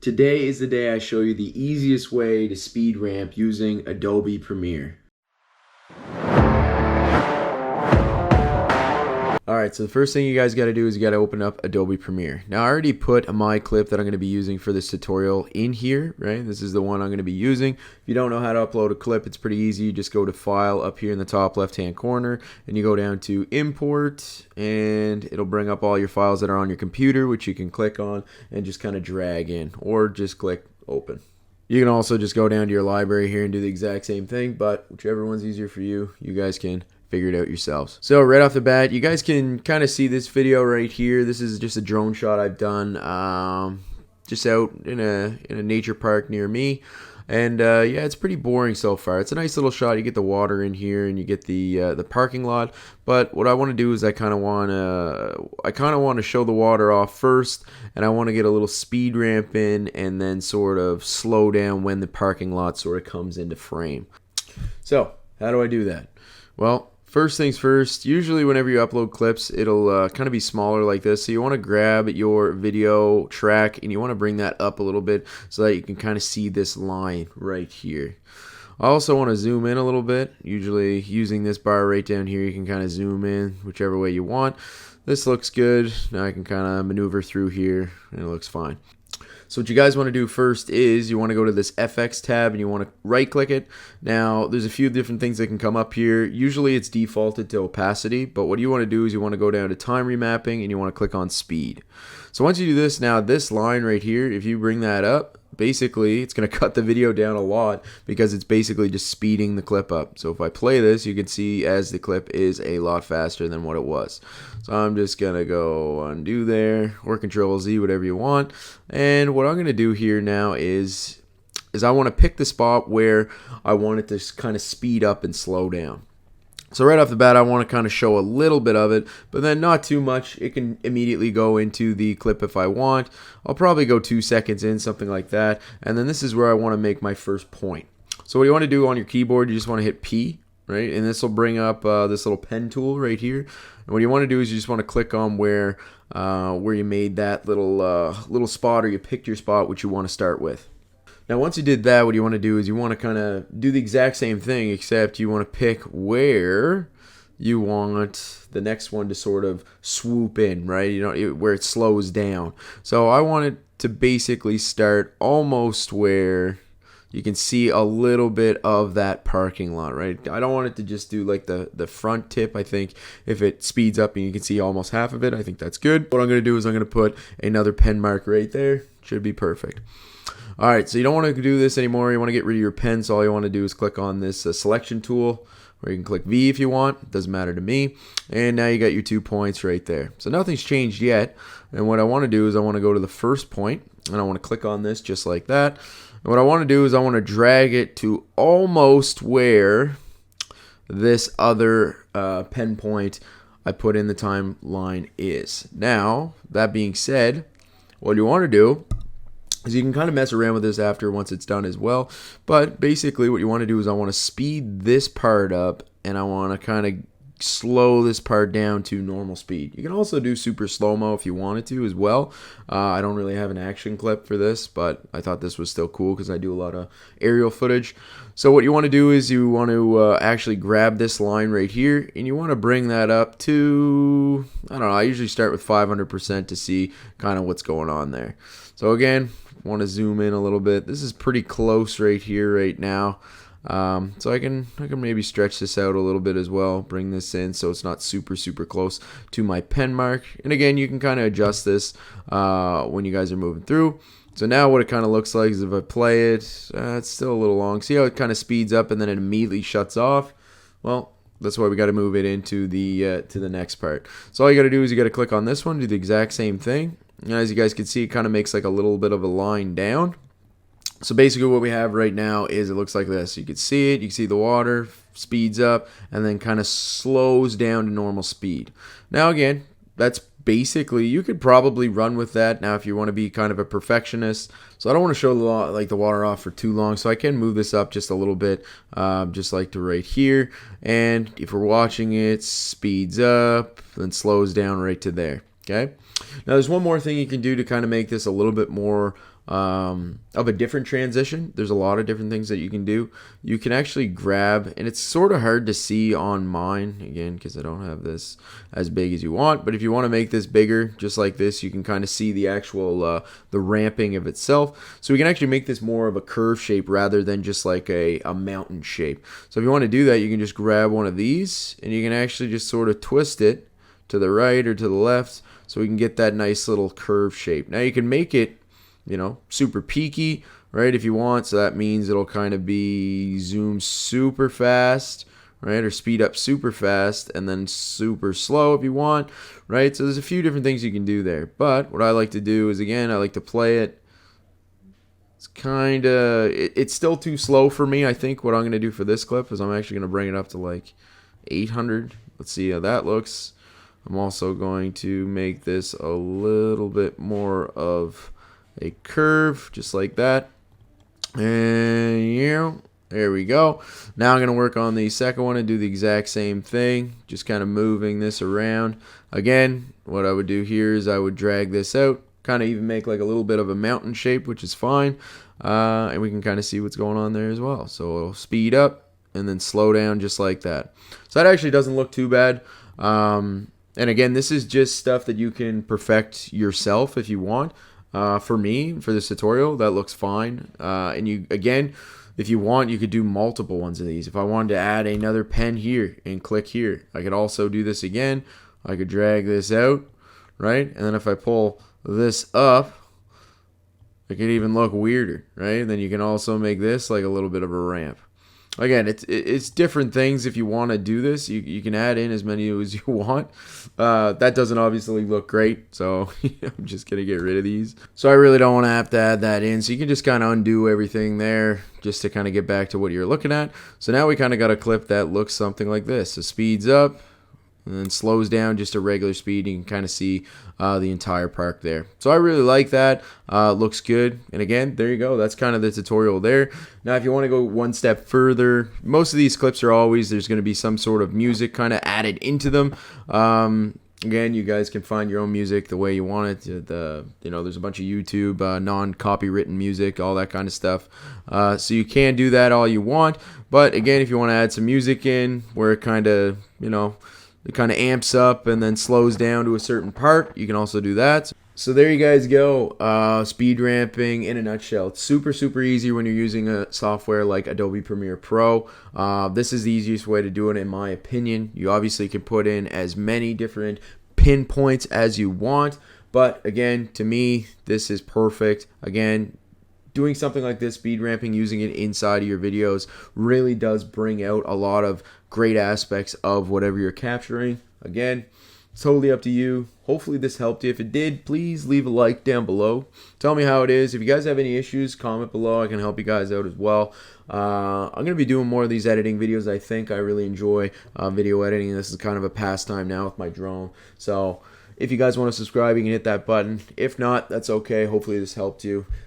Today is the day I show you the easiest way to speed ramp using Adobe Premiere. Alright, so the first thing you guys got to do is you got to open up Adobe Premiere. Now I already put my clip that I'm going to be using for this tutorial in here, right? This is the one I'm going to be using. If you don't know how to upload a clip, it's pretty easy. You just go to File up here in the top left hand corner and you go down to Import, and it'll bring up all your files that are on your computer, which you can click on and just kind of drag in, or just click Open. You can also just go down to your library here and do the exact same thing, but whichever one's easier for you, you guys can figure it out yourselves. So right off the bat, you guys can kind of see this video right here. This is just a drone shot I've done just out in a nature park near me. And yeah, it's pretty boring so far. It's a nice little shot. You get the water in here and you get the parking lot. But what I want to do is I kind of want to show the water off first, and I want to get a little speed ramp in and then sort of slow down when the parking lot sort of comes into frame. So how do I do that? Well, first things first, usually whenever you upload clips, it'll kind of be smaller like this. So you want to grab your video track and you want to bring that up a little bit so that you can kind of see this line right here. I also want to zoom in a little bit. Usually using this bar right down here, you can kind of zoom in whichever way you want. This looks good. Now I can kind of maneuver through here and it looks fine. So what you guys want to do first is you want to go to this FX tab and you want to right click it. Now there's a few different things that can come up here. Usually it's defaulted to opacity, but what you want to do is you want to go down to time remapping and you want to click on speed. So once you do this, now this line right here, if you bring that up, basically it's going to cut the video down a lot because it's basically just speeding the clip up. So if I play this, you can see as the clip is a lot faster than what it was. So I'm just going to go undo there, or Control Z, whatever you want. And what I'm going to do here now is I want to pick the spot where I want it to kind of speed up and slow down. So right off the bat, I want to kind of show a little bit of it, but then not too much. It can immediately go into the clip if I want. I'll probably go 2 seconds in, something like that. And then this is where I want to make my first point. So what you want to do on your keyboard, you just want to hit P, right? And this will bring up this little pen tool right here. And what you want to do is you just want to click on where you made that little spot, or you picked your spot which you want to start with. Now once you did that, what you want to do is you want to kind of do the exact same thing, except you want to pick where you want the next one to sort of swoop in, right? You know, where it slows down. So I want it to basically start almost where you can see a little bit of that parking lot, right? I don't want it to just do like the front tip. I think if it speeds up and you can see almost half of it, I think that's good. What I'm going to do is I'm going to put another pen mark right there. Should be perfect. Alright, so you don't want to do this anymore. You want to get rid of your pen, so all you want to do is click on this selection tool, or you can click V if you want. It doesn't matter to me. And now you got your 2 points right there. So nothing's changed yet. And what I want to do is I want to go to the first point, and I want to click on this just like that. And what I want to do is I want to drag it to almost where this other pen point I put in the timeline is. Now, that being said, what you want to do is you can kind of mess around with this after once it's done as well. But basically what you want to do is I want to speed this part up and I want to kind of slow this part down to normal speed. You can also do super slow-mo if you wanted to as well. I don't really have an action clip for this, but I thought this was still cool because I do a lot of aerial footage. So what you want to do is you want to actually grab this line right here and you want to bring that up to, I don't know, I usually start with 500% to see kind of what's going on there. So again, want to zoom in a little bit. This is pretty close right here right now. So I can maybe stretch this out a little bit as well, bring this in so it's not super close to my pen mark. And again, you can kind of adjust this when you guys are moving through. So now what it kind of looks like is if I play it, it's still a little long. See how it kind of speeds up and then it immediately shuts off? Well, that's why we got to move it into the to the next part. So all you got to do is you got to click on this one, do the exact same thing. And as you guys can see, it kind of makes like a little bit of a line down. So basically what we have right now is it looks like this. You can see it, you can see the water speeds up and then kind of slows down to normal speed. Now again, that's basically, you could probably run with that now if you want to be kind of a perfectionist. So I don't want to show the water off for too long, so I can move this up just a little bit, just like to right here. And if we're watching it, speeds up, then slows down right to there. Okay. Now there's one more thing you can do to kind of make this a little bit more of a different transition. There's a lot of different things that you can do. You can actually grab, and it's sort of hard to see on mine, again, because I don't have this as big as you want, but if you want to make this bigger, just like this, you can kind of see the actual, the ramping of itself. So we can actually make this more of a curve shape rather than just like a mountain shape. So if you want to do that, you can just grab one of these, and you can actually just sort of twist it to the right or to the left, so we can get that nice little curve shape. Now you can make it, you know, super peaky, right, if you want. So that means it'll kind of be zoom super fast, right, or speed up super fast and then super slow if you want, right. So there's a few different things you can do there. But what I like to do is, again, I like to play it. It's kind of, it's still too slow for me. I think what I'm going to do for this clip is I'm actually going to bring it up to like 800. Let's see how that looks. I'm also going to make this a little bit more of a curve, just like that. And yeah, there we go. Now I'm going to work on the second one and do the exact same thing, just kind of moving this around. Again, what I would do here is I would drag this out, kind of even make like a little bit of a mountain shape, which is fine. And we can kind of see what's going on there as well. So it'll speed up and then slow down just like that. So that actually doesn't look too bad. And again, this is just stuff that you can perfect yourself if you want. For me, for this tutorial, that looks fine. And you, again, if you want, you could do multiple ones of these. If I wanted to add another pen here and click here, I could also do this again. I could drag this out, right? And then if I pull this up, it could even look weirder, right? And then you can also make this like a little bit of a ramp. Again, it's different things. If you want to do this, you can add in as many as you want. That doesn't obviously look great, so I'm just going to get rid of these. So I really don't want to have to add that in. So you can just kind of undo everything there just to kind of get back to what you're looking at. So now we kind of got a clip that looks something like this. So speeds up and then slows down just a regular speed. You can kind of see the entire park there. So I really like that. Looks good. And again, there you go. That's kind of the tutorial there. Now, if you want to go one step further, most of these clips are always, there's going to be some sort of music kind of added into them. Again, you guys can find your own music the way you want it. There's a bunch of YouTube non-copywritten music, all that kind of stuff. So you can do that all you want. But again, if you want to add some music in where it kind of, it kind of amps up and then slows down to a certain part, you can also do that. So there you guys go. Speed ramping in a nutshell. It's super, super easy when you're using a software like Adobe Premiere Pro. This is the easiest way to do it, in my opinion. You obviously can put in as many different pinpoints as you want. But again, to me, this is perfect. Again, doing something like this, speed ramping, using it inside of your videos, really does bring out a lot of great aspects of whatever you're capturing. Again, it's totally up to you. Hopefully this helped you. If it did, please leave a like down below. Tell me how it is. If you guys have any issues, comment below. I can help you guys out as well. I'm going to be doing more of these editing videos. I think I really enjoy video editing. This is kind of a pastime now with my drone. So if you guys want to subscribe, you can hit that button. If not, that's okay. Hopefully this helped you.